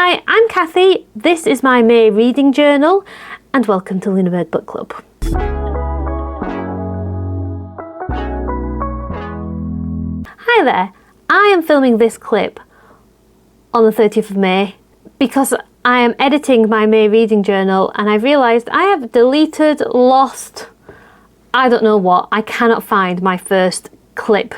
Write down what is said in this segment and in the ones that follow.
Hi, I'm Cathy, this is my May reading journal, and welcome to Lunabird Book Club. Hi there, I am filming this clip on the 30th of May because I am editing my May reading journal and I've realised I have deleted, lost, I don't know what. I cannot find my first clip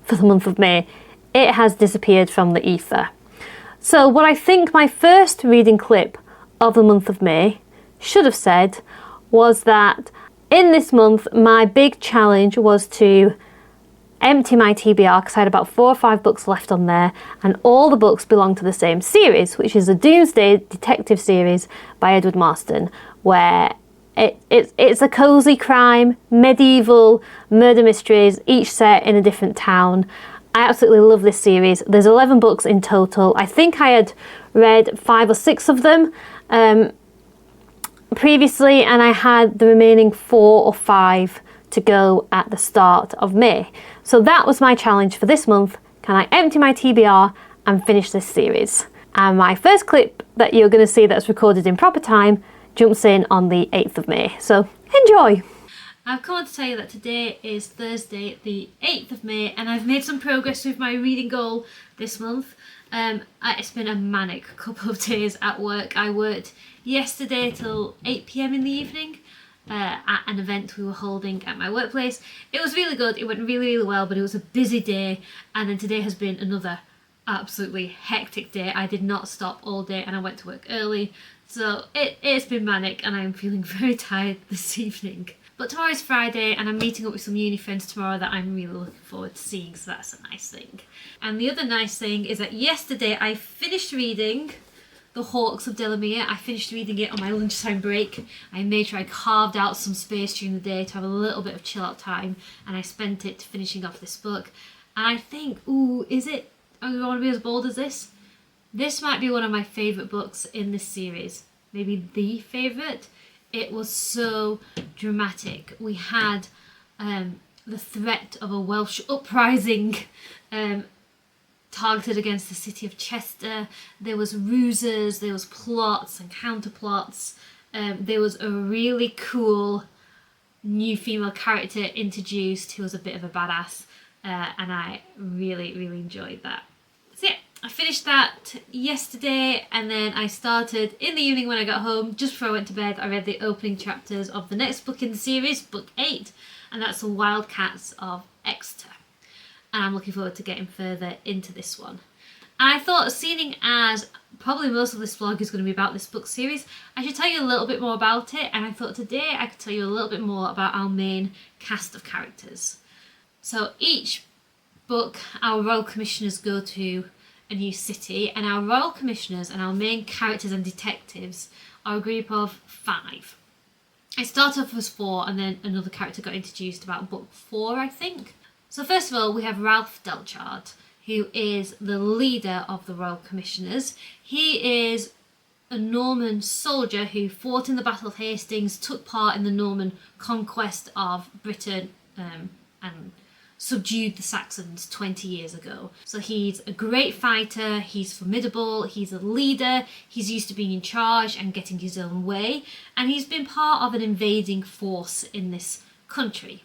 for the month of May. It has disappeared from the ether. So what I think my first reading clip of the month of May should have said was that in this month my big challenge was to empty my TBR because I had about 4 or 5 books left on there, and all the books belong to the same series, which is a Domesday detective series by Edward Marston, where it's a cosy crime, medieval murder mysteries, each set in a different town. I absolutely love this series. There's 11 books in total. I think I had read 5 or 6 of them previously, and I had the remaining 4 or 5 to go at the start of May. So that was my challenge for this month. Can I empty my TBR and finish this series? And my first clip that you're going to see that's recorded in proper time jumps in on the 8th of May. So enjoy! I've come on to tell you that today is Thursday, the 8th of May, and I've made some progress with my reading goal this month. It's been a manic couple of days at work. I worked yesterday till 8 PM in the evening at an event we were holding at my workplace. It was really good, it went really well, but it was a busy day, and then today has been another absolutely hectic day. I did not stop all day and I went to work early, so it's been manic and I'm feeling very tired this evening. But tomorrow is Friday and I'm meeting up with some uni friends tomorrow that I'm really looking forward to seeing, so that's a nice thing. And the other nice thing is that yesterday I finished reading The Hawks of Delamere. I finished reading it on my lunchtime break. I made sure I carved out some space during the day to have a little bit of chill out time, and I spent it finishing off this book. And I think, ooh, is it, I don't want to be as bold as this? This might be one of my favourite books in this series. Maybe the favourite. It was so dramatic. We had the threat of a Welsh uprising targeted against the city of Chester. There was ruses, there was plots and counterplots. There was a really cool new female character introduced who was a bit of a badass, and I really enjoyed that. So yeah, I finished that yesterday, and then I started in the evening when I got home, just before I went to bed. I read the opening chapters of the next book in the series, book 8, and that's The Wildcats of Exeter. And I'm looking forward to getting further into this one. And I thought, seeing as probably most of this vlog is going to be about this book series, I should tell you a little bit more about it, and I thought today I could tell you a little bit more about our main cast of characters. So each book, our Royal Commissioners go to a new city, and our Royal Commissioners and our main characters and detectives are a group of 5. I started off as 4, and then another character got introduced about book 4, I think. So first of all, we have Ralph Delchard, who is the leader of the Royal Commissioners. He is a Norman soldier who fought in the Battle of Hastings, took part in the Norman conquest of Britain, and subdued the Saxons 20 years ago. So he's a great fighter, he's formidable, he's a leader, he's used to being in charge and getting his own way, and he's been part of an invading force in this country.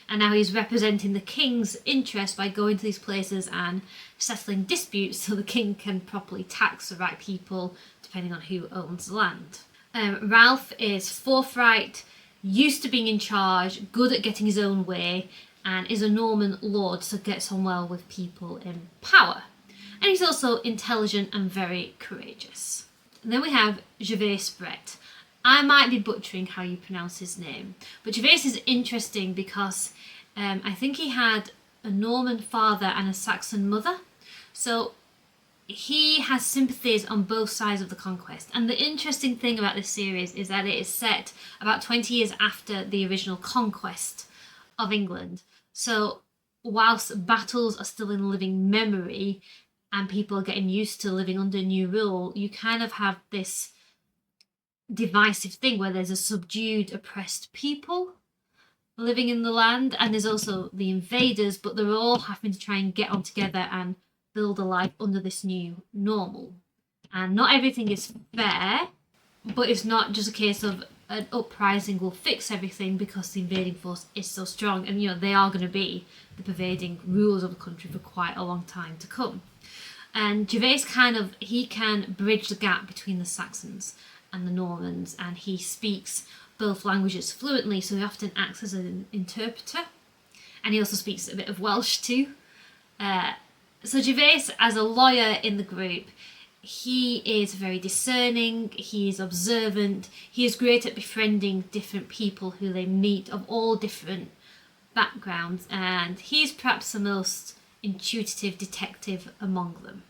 And now he's representing the king's interest by going to these places and settling disputes so the king can properly tax the right people depending on who owns the land. Ralph is forthright, used to being in charge, good at getting his own way, and is a Norman lord, so gets on well with people in power. And he's also intelligent and very courageous. And then we have Gervase Brett. I might be butchering how you pronounce his name, but Gervase is interesting because I think he had a Norman father and a Saxon mother, so he has sympathies on both sides of the conquest. And the interesting thing about this series is that it is set about 20 years after the original conquest of England. So whilst battles are still in living memory and people are getting used to living under new rule, you kind of have this divisive thing where there's a subdued, oppressed people living in the land, and there's also the invaders, but they're all having to try and get on together and build a life under this new normal. And not everything is fair, but it's not just a case of an uprising will fix everything because the invading force is so strong, and they are going to be the pervading rulers of the country for quite a long time to come. And Gervais he can bridge the gap between the Saxons and the Normans, and he speaks both languages fluently, so he often acts as an interpreter, and he also speaks a bit of Welsh too. So Gervais, as a lawyer in the group, he is very discerning, he is observant, he is great at befriending different people who they meet of all different backgrounds, and he's perhaps the most intuitive detective among them.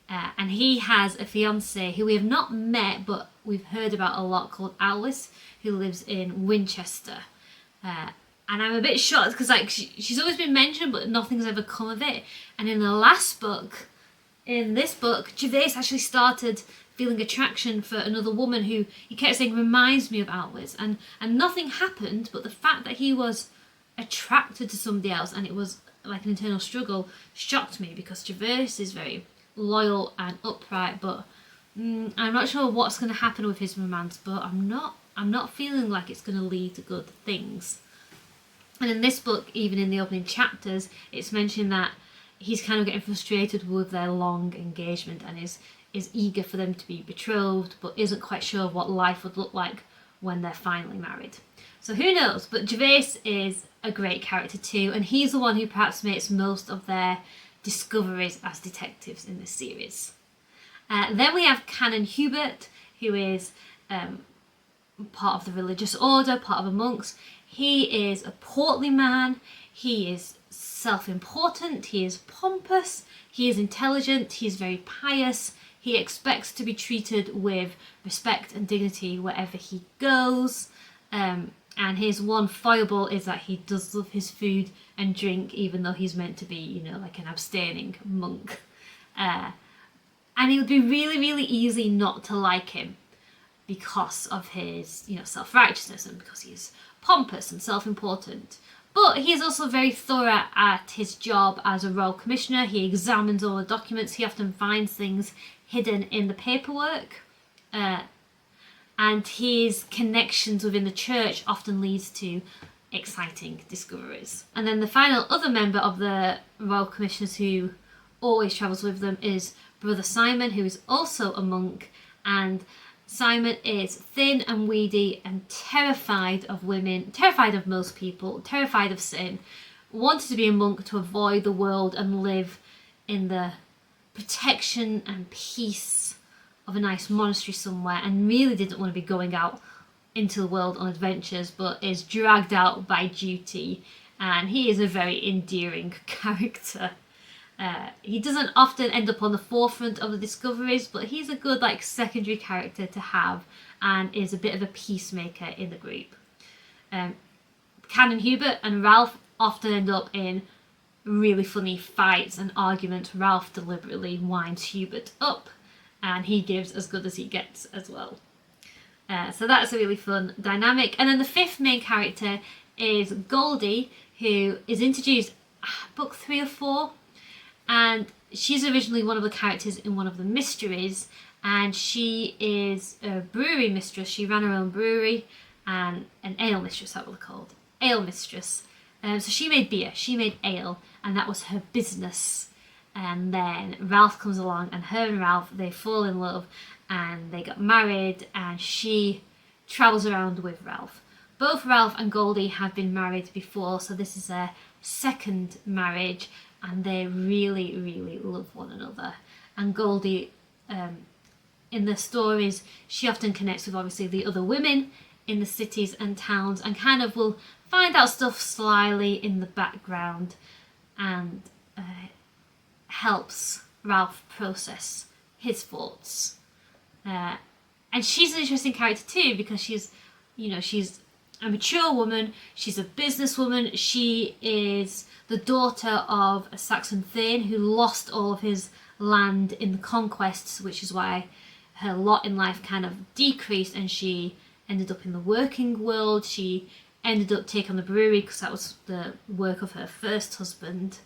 And he has a fiancée who we have not met, but we've heard about a lot, called Alice, who lives in Winchester. And I'm a bit shocked because she's always been mentioned, but nothing's ever come of it. And in this book, Gervais actually started feeling attraction for another woman who he kept saying reminds me of Alice, and nothing happened, but the fact that he was attracted to somebody else and it was like an internal struggle shocked me, because Gervais is very loyal and upright, but I'm not sure what's going to happen with his romance, but I'm not feeling like it's going to lead to good things. And in this book, even in the opening chapters, it's mentioned that he's kind of getting frustrated with their long engagement and is eager for them to be betrothed, but isn't quite sure what life would look like when they're finally married. So who knows? But Gervais is a great character too, and he's the one who perhaps makes most of their discoveries as detectives in this series. Then we have Canon Hubert, who is part of the religious order, part of the monks. He is a portly man, he is self-important, he is pompous, he is intelligent, he is very pious, he expects to be treated with respect and dignity wherever he goes, and his one foible is that he does love his food and drink, even though he's meant to be, like an abstaining monk. And it would be really, really easy not to like him because of his, self-righteousness and because he's pompous and self-important. But he is also very thorough at his job as a royal commissioner. He examines all the documents. He often finds things hidden in the paperwork. And his connections within the church often leads to exciting discoveries. And then the final other member of the royal commissioners who always travels with them is Brother Simon, who is also a monk, and Simon is thin and weedy and terrified of women, terrified of most people, terrified of sin, wanted to be a monk to avoid the world and live in the protection and peace of a nice monastery somewhere, and really didn't want to be going out into the world on adventures, but is dragged out by duty, and he is a very endearing character. He doesn't often end up on the forefront of the discoveries, but he's a good secondary character to have, and is a bit of a peacemaker in the group. Canon Hubert and Ralph often end up in really funny fights and arguments. Ralph deliberately winds Hubert up, and he gives as good as he gets as well. So that's a really fun dynamic. And then the fifth main character is Goldie, who is introduced book 3 or 4. And she's originally one of the characters in one of the mysteries, and she is a brewery mistress. She ran her own brewery, and an ale mistress, that's what they're called. Ale mistress. So she made beer, she made ale, and that was her business. And then Ralph comes along, and her and Ralph, they fall in love, and they got married, and she travels around with Ralph. Both Ralph and Goldie have been married before, so this is their second marriage, and they really, really love one another. And Goldie, in the stories, she often connects with obviously the other women in the cities and towns, and kind of will find out stuff slyly in the background, and helps Ralph process his thoughts. And she's an interesting character too, because she's a mature woman, she's a businesswoman, she is the daughter of a Saxon thane who lost all of his land in the conquests, which is why her lot in life kind of decreased, and she ended up in the working world. She ended up taking on the brewery because that was the work of her first husband.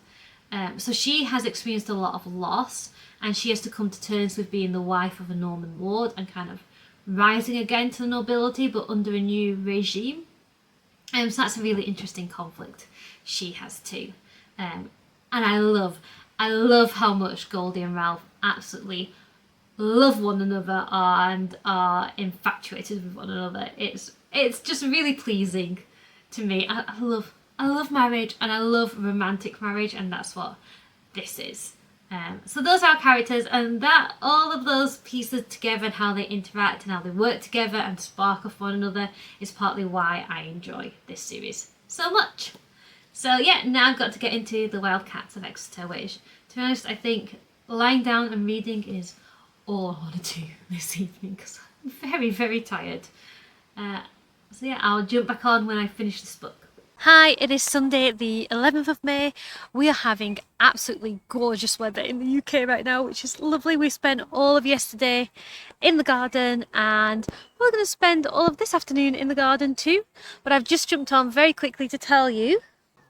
So she has experienced a lot of loss, and she has to come to terms with being the wife of a Norman lord and kind of rising again to the nobility, but under a new regime. So that's a really interesting conflict she has too. And I love how much Goldie and Ralph absolutely love one another and are infatuated with one another. It's just really pleasing to me. I love marriage, and I love romantic marriage, and that's what this is. So those are our characters, and that all of those pieces together and how they interact and how they work together and spark off one another is partly why I enjoy this series so much. So yeah, now I've got to get into the Wild Cats of Exeter, which, to be honest, I think lying down and reading is all I want to do this evening because I'm very, very tired. So yeah, I'll jump back on when I finish this book. Hi, it is Sunday the 11th of May. We are having absolutely gorgeous weather in the UK right now, which is lovely. We spent all of yesterday in the garden, and we're going to spend all of this afternoon in the garden too. But I've just jumped on very quickly to tell you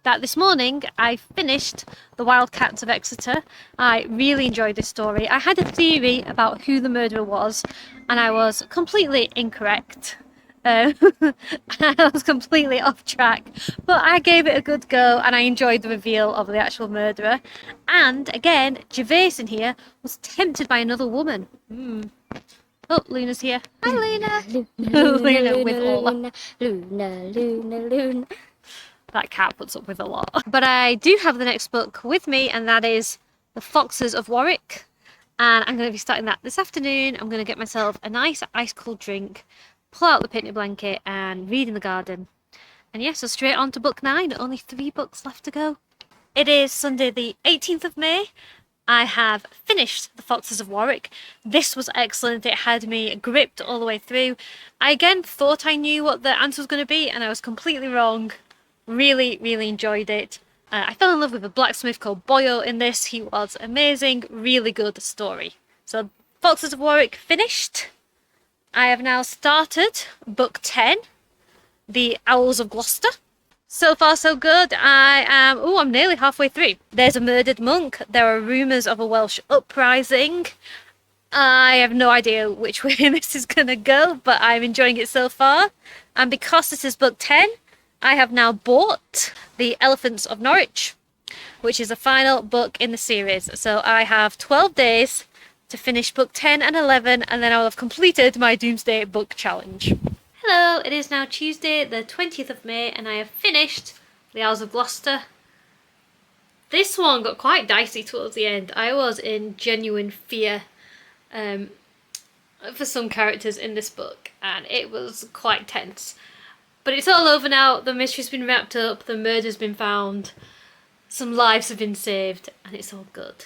that this morning I finished The Wild Cats of Exeter. I really enjoyed this story. I had a theory about who the murderer was, and I was completely incorrect. I was completely off track, but I gave it a good go and I enjoyed the reveal of the actual murderer. And again, Gervais in here was tempted by another woman. Oh, Luna's here. Hi, Luna. Luna with all Luna. That cat puts up with a lot. But I do have the next book with me, and that is The Foxes of Warwick. And I'm going to be starting that this afternoon. I'm going to get myself a nice ice cold drink, pull out the picnic blanket and read in the garden. And yes, so straight on to book 9. Only 3 books left to go. It is Sunday the 18th of May. I have finished The Foxes of Warwick. This was excellent. It had me gripped all the way through. I again thought I knew what the answer was going to be, and I was completely wrong. Really, really enjoyed it. I fell in love with a blacksmith called Boyle in this. He was amazing. Really good story. So Foxes of Warwick finished. I have now started book 10, The Owls of Gloucester. So far so good. I'm nearly halfway through. There's a murdered monk. There are rumours of a Welsh uprising. I have no idea which way this is going to go, but I'm enjoying it so far. And because this is book 10, I have now bought The Elephants of Norwich, which is the final book in the series. So I have 12 days to finish book 10 and 11, and then I'll have completed my Doomsday Book Challenge. Hello, it is now Tuesday the 20th of May, and I have finished The Owls of Gloucester. This one got quite dicey towards the end. I was in genuine fear for some characters in this book, and it was quite tense. But it's all over now. The mystery's been wrapped up, the murder's been found, some lives have been saved, and it's all good.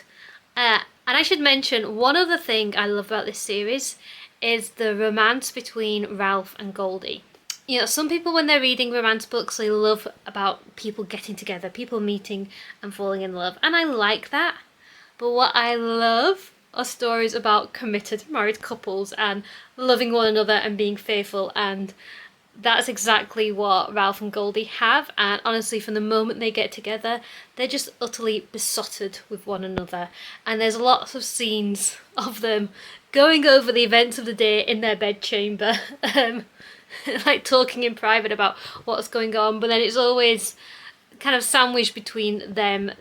And I should mention, one other thing I love about this series is the romance between Ralph and Goldie. You know, some people when they're reading romance books, they love about people getting together, people meeting and falling in love. And I like that. But what I love are stories about committed married couples and loving one another and being faithful, and that's exactly what Ralph and Goldie have. And honestly, from the moment they get together, they're just utterly besotted with one another. And there's lots of scenes of them going over the events of the day in their bedchamber, like talking in private about what's going on. But then it's always kind of sandwiched between them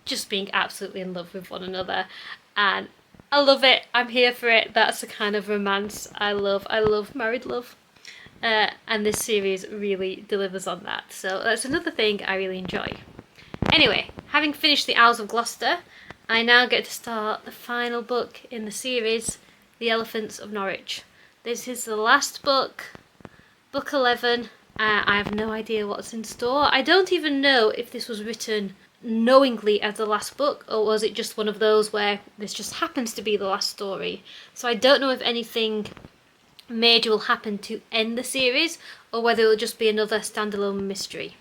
just being absolutely in love with one another. And I love it. I'm here for it. That's the kind of romance I love. I love married love. And this series really delivers on that. So that's another thing I really enjoy. Anyway, having finished The Owls of Gloucester, I now get to start the final book in the series, The Elephants of Norwich. This is the last book, book 11. I have no idea what's in store. I don't even know if this was written knowingly as the last book, or was it just one of those where this just happens to be the last story. So I don't know if anything major will happen to end the series, or whether it will just be another standalone mystery.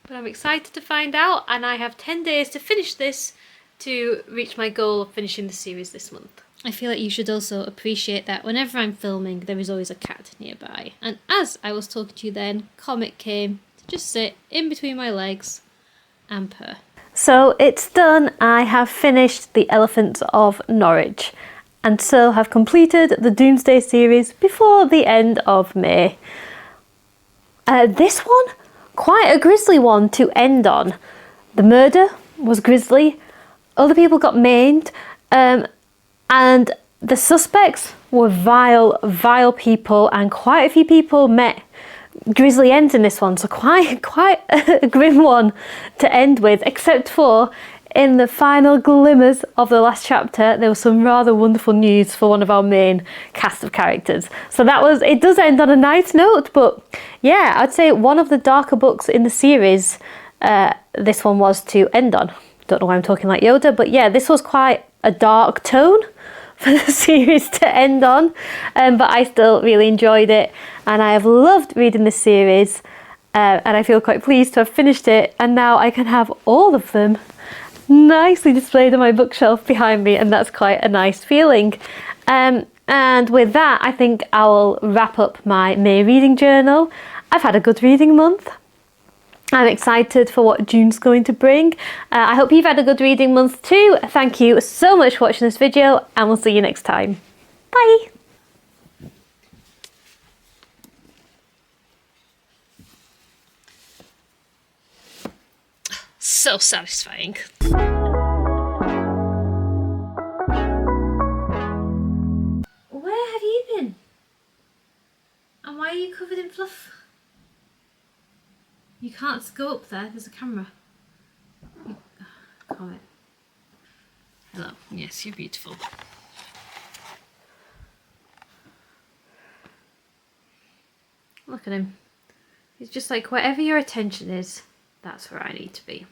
But I'm excited to find out, and I have 10 days to finish this to reach my goal of finishing the series this month. I feel like you should also appreciate that whenever I'm filming, there is always a cat nearby. And as I was talking to you then, Comet came to just sit in between my legs and purr. So it's done. I have finished The Elephants of Norwich and so have completed the Doomsday series before the end of May. This one, quite a grisly one to end on. The murder was grisly, other people got maimed, and the suspects were vile people, and quite a few people met grisly ends in this one, so quite a grim one to end with, except for in the final glimmers of the last chapter there was some rather wonderful news for one of our main cast of characters. So it does end on a nice note, but yeah, I'd say one of the darker books in the series, this one was to end on. Don't know why I'm talking like Yoda, but yeah, this was quite a dark tone for the series to end on, but I still really enjoyed it and I have loved reading this series, and I feel quite pleased to have finished it, and now I can have all of them nicely displayed on my bookshelf behind me, and that's quite a nice feeling. And with that, I think I will wrap up my May reading journal. I've had a good reading month. I'm excited for what June's going to bring. I hope you've had a good reading month too. Thank you so much for watching this video, and we'll see you next time. Bye! So satisfying. Where have you been? And why are you covered in fluff? You can't go up there, there's a camera. Comment. Hello, yes, you're beautiful. Look at him. He's just like, wherever your attention is, that's where I need to be.